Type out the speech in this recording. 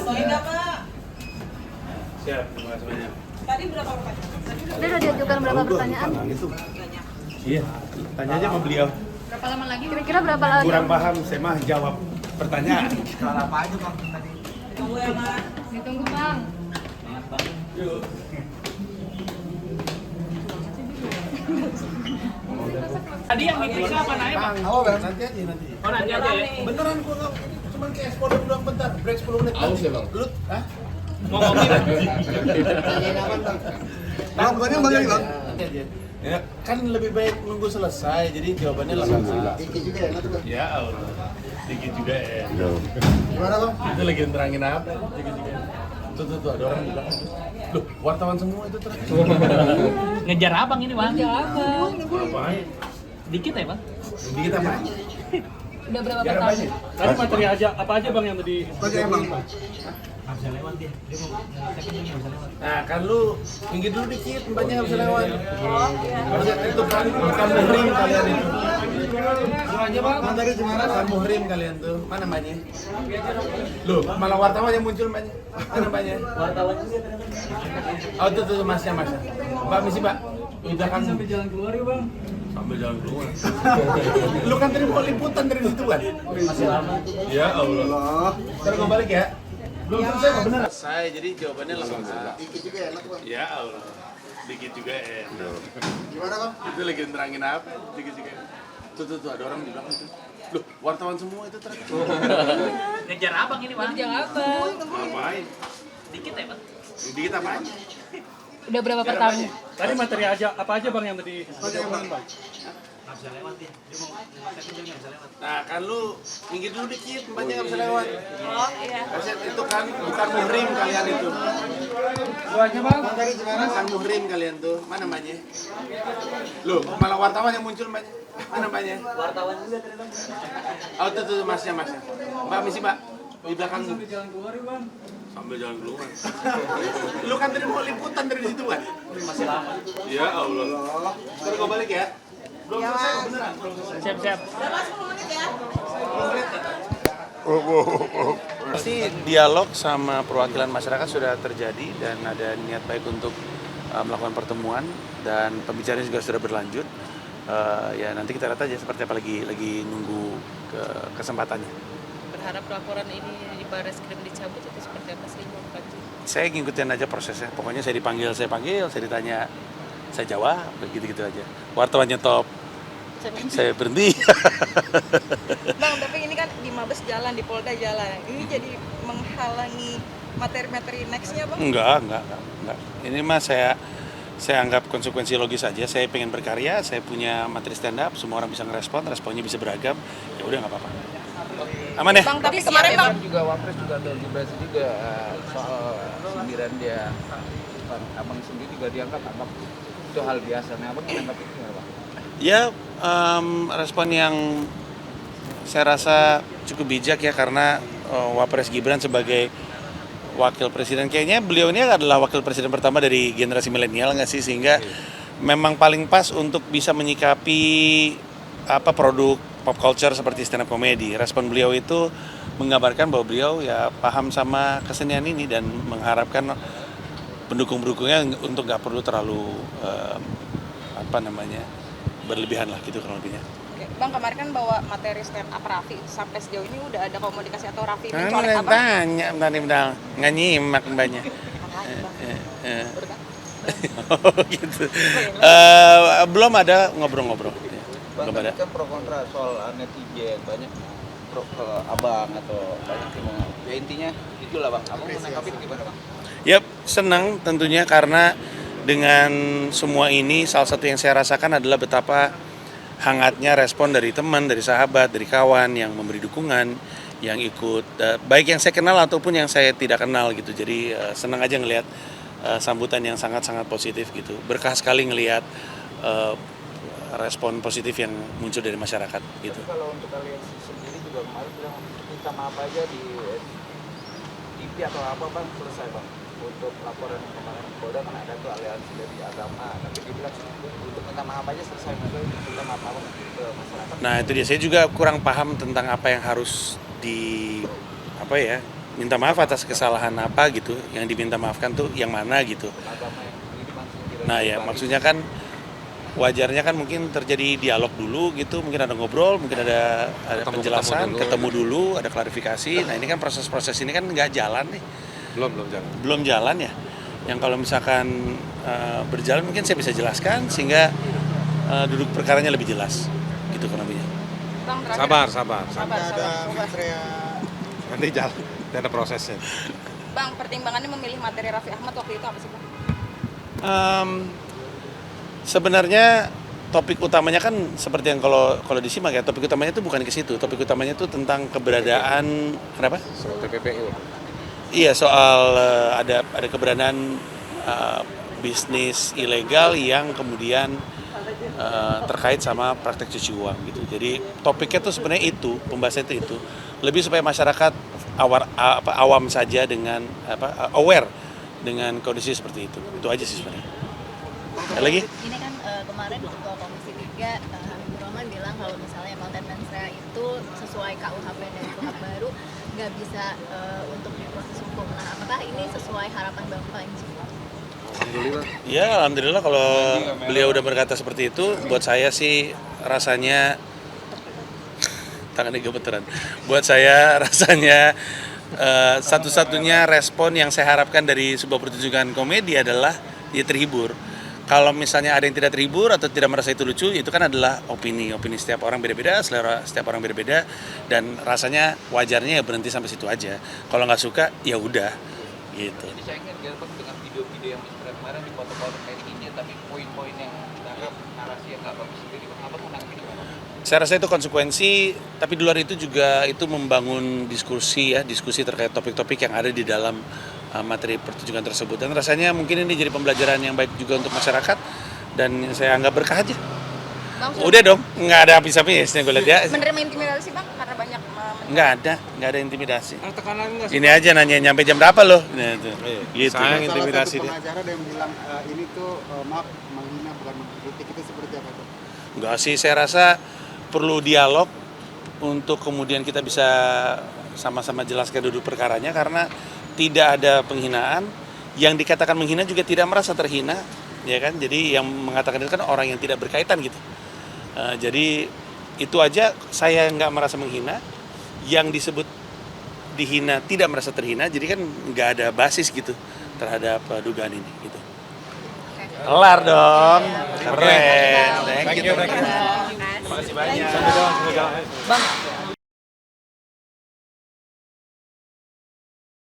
Fotoin nggak, Pak? Siap, terima kasih banyak. Tadi berapa pertanyaan? Dia udah diajukan berapa pertanyaan? Banyak. Iya, tanya aja sama beliau. Berapa lama lagi? Kira-kira berapa lama? Kurang paham, saya mah jawab pertanyaan. Soal apa aja bang tadi? Tunggu ya, Mas. Ditunggu bang. Yuk. Tadi yang diperiksa apa naik, Pak? Apa bang? Nanti aja nanti. Oh, nanti aja ya. Beneran gua nggak, cuman ke ekspor doang bentar, break 10 menit. Aus ya, Bang? Lu, hah? Mau ngopi, Pak? Tanyain apa bang? Bang, bukannya bang lagi bang? Nanti aja. Ya, kan lebih baik nunggu selesai, jadi jawabannya langsung. Dikit juga ya, tuh bang. Ya Allah, dikit juga ya. Gimana bang? Itu lagi nerangin apa? Dikit juga. Tuh, ada orang di belakang. Loh, wartawan semua itu ternyata. Ngejar abang ini, Bang. Ngapain? Dikit ya, Bang? Dikit apa? Udah berapa Biar pertanyaan? banyak. Tadi materi aja, apa aja, Bang, yang tadi? Bagaimana bang? Nah, kan lu minggir dulu dikit, mbaknya nggak bisa lewat. Maksudnya itu kan bukan muhrim kalian itu. Aja bang, tadi gimana? Bukan muhrim kalian tuh. Mana mbaknya? Loh, malah wartawan yang muncul mbaknya. Mana mbaknya? Wartawan. Oh, tuh masnya. Mbak misi mbak. Udah kan sampai jalan keluar ya bang. Sambil jalan keluar. Lu kan tadi mau liputan dari situ kan? Masih lama. Ya Allah. Ntar gua balik ya. Belum selesai kok bener. Selesai, jadi jawabannya langsung. Dikit juga enak bang. Ya Allah. Dikit juga ya. Gimana bang? Itu lagi nerangin apa? Dikit juga. Tuh ada orang di belakang tuh. Loh, wartawan semua itu ternyata. Ngejar abang ini, Bang. Ngejar abang. Ngapain? Dikit ya, Bang? Dikit apaan? Udah berapa Biar pertanyaan? banyak. Tadi materi aja, apa aja, Bang, yang tadi? Bagaimana bang? Nah, kan lu minggir dulu dikit, mbaknya nggak bisa lewat. Oh, iya. Maksudnya itu kan bukan muhrim kalian itu. Gua aja, Bang. Tadi gimana? Bukan muhrim kalian tuh. Mana mbaknya? Loh, malah wartawan yang muncul mbaknya. Mana mbaknya? Wartawan juga tadi bang. Oh, tuh masnya. Mbak misi mbak. Di belakang tuh. Jalan keluar ya, Bang. Sambil jalan keluar. Lu kan tadi mau liputan dari situ kan? Masih lama. Ya Allah. Ntar gua balik ya. Belum selesai kok beneran. Belum selesai. Siap-siap. Udah, Mas, 10 menit ya. Pasti dialog sama perwakilan masyarakat sudah terjadi dan ada niat baik untuk melakukan pertemuan dan pembicaraan juga sudah berlanjut. Ya nanti kita lihat aja seperti apa lagi nunggu kesempatannya. Berharap laporan ini di Barreskrim dicabut atau seperti apa sih Bang Panji? Saya ngikutin aja prosesnya. Pokoknya saya panggil, saya ditanya, saya jawab, begitu aja. Wartawan nyetop, saya berhenti. Bang, tapi ini kan di Mabes jalan, di Polda jalan. Ini jadi menghalangi materi-materi nextnya Bang? Enggak. Ini mah saya anggap konsekuensi logis saja. Saya pengen berkarya, saya punya materi stand up, semua orang bisa ngerespon, responnya bisa beragam. Ya udah nggak apa-apa. Aman ya? Bang, tapi kemarin Bang Juga Wapres juga ada vibrasi juga soal sindiran dia. Abang sendiri juga dianggap abang itu hal biasa. Nah, abang menganggap itu nggak bang? Ya, respon yang saya rasa cukup bijak ya karena Wapres Gibran sebagai wakil presiden, kayaknya beliau ini adalah wakil presiden pertama dari generasi milenial nggak sih, sehingga memang paling pas untuk bisa menyikapi produk pop culture seperti stand up comedy. Respon beliau itu menggambarkan bahwa beliau ya paham sama kesenian ini dan mengharapkan pendukung-pendukungnya untuk nggak perlu terlalu berlebihan lah gitu kurang lebihnya. Oke. Bang, kemarin kan bawa materi stand up Raffi. Sampai sejauh ini udah ada komunikasi atau Raffi mencolek apa? Tanya, bentar, nggak nyimak mbaknya. Oh gitu. Belum ada ngobrol-ngobrol. Bang, Belum ada. kan pro kontra soal netizen banyak pro ke abang atau banyak yang mau. Ya intinya itulah bang. Abang menanggapi itu gimana bang? Yap, senang tentunya karena dengan semua ini salah satu yang saya rasakan adalah betapa hangatnya respon dari teman, dari sahabat, dari kawan yang memberi dukungan, yang ikut, baik yang saya kenal ataupun yang saya tidak kenal gitu. Jadi senang aja ngelihat sambutan yang sangat-sangat positif gitu. Berkah sekali ngelihat respon positif yang muncul dari masyarakat gitu. Tapi kalau untuk kalian sendiri juga kemarin bilang minta maaf aja di TV atau apa bang, selesai bang. Untuk laporan yang kemarin Polda kan ada tuh aliansi dari agama, tapi dia bilang untuk minta maaf aja selesai, maksudnya minta maaf apa ke masyarakat. Nah itu dia, saya juga kurang paham tentang apa yang harus minta maaf atas kesalahan apa gitu, yang diminta maafkan tuh yang mana gitu. Nah ya maksudnya kan wajarnya kan mungkin terjadi dialog dulu gitu, mungkin ada ngobrol, mungkin ada penjelasan, ketemu dulu, ada klarifikasi. Nah ini kan proses-proses ini kan nggak jalan nih. Belum jalan ya. Yang kalau misalkan berjalan mungkin saya bisa jelaskan sehingga duduk perkaranya lebih jelas gitu kurang lebihnya. Bang, terakhir. Sabar. Ada materi Nanti jalan, ada prosesnya. Bang, pertimbangannya memilih materi Raffi Ahmad waktu itu apa sih Bang? Sebenarnya topik utamanya kan seperti yang kalau disimak ya, topik utamanya itu bukan ke situ. Topik utamanya itu tentang keberadaan kenapa? PPPU. Iya, soal ada keberadaan bisnis ilegal yang kemudian terkait sama praktek cuci uang gitu. Jadi topiknya tuh sebenarnya itu, pembahasan itu lebih supaya masyarakat awam saja dengan aware dengan kondisi seperti itu. Itu aja sih sebenarnya. Ada lagi? Ini kan kemarin Ketua Komisi 3 Habibur Rahman bilang kalau misalnya konten mensrea itu sesuai KUHP dan KUHP baru nggak bisa untuk diproses hukum. Nah, apakah ini sesuai harapan Bapak Inji? Ya, alhamdulillah kalau beliau udah berkata seperti itu, buat saya sih rasanya tangannya gemeteran. Buat saya rasanya satu-satunya respon yang saya harapkan dari sebuah pertunjukan komedi adalah dia terhibur. Kalau misalnya ada yang tidak terhibur atau tidak merasa itu lucu, itu kan adalah opini setiap orang beda-beda, selera setiap orang beda-beda, dan rasanya wajarnya ya berhenti sampai situ aja. Kalau nggak suka ya udah, gitu. Jadi saya ingin Gilbert dengan video-video yang kemarin dipotong-potong kayak gini, tapi poin-poin yang dianggap narasi yang nggak bagus sendiri, apa menanggapi gimana? Saya rasa itu konsekuensi, tapi di luar itu juga itu membangun diskusi terkait topik-topik yang ada di dalam materi pertunjukan tersebut. Dan rasanya mungkin ini jadi pembelajaran yang baik juga untuk masyarakat dan saya anggap berkah aja. Bang, Udah dong, nggak ada habis-habisnya gue lihat ya. menerima intimidasi Bang karena banyak Nggak ada intimidasi. Ada tekanan nggak? Ini aja nanya nyampe jam berapa loh? Nah, itu. Gitu. Sayang intimidasi dia. pengacara ada yang bilang ini tuh maaf menghina bukan mengkritik, itu seperti apa tuh? Enggak sih, saya rasa perlu dialog untuk kemudian kita bisa sama-sama jelaskan duduk perkaranya karena tidak ada penghinaan, yang dikatakan menghina juga tidak merasa terhina, ya kan? Jadi yang mengatakan itu kan orang yang tidak berkaitan gitu. Jadi itu aja saya nggak merasa menghina, yang disebut dihina tidak merasa terhina, jadi kan nggak ada basis gitu terhadap dugaan ini gitu. Kelar dong, keren. Thank you. Sampai jalan. Bang,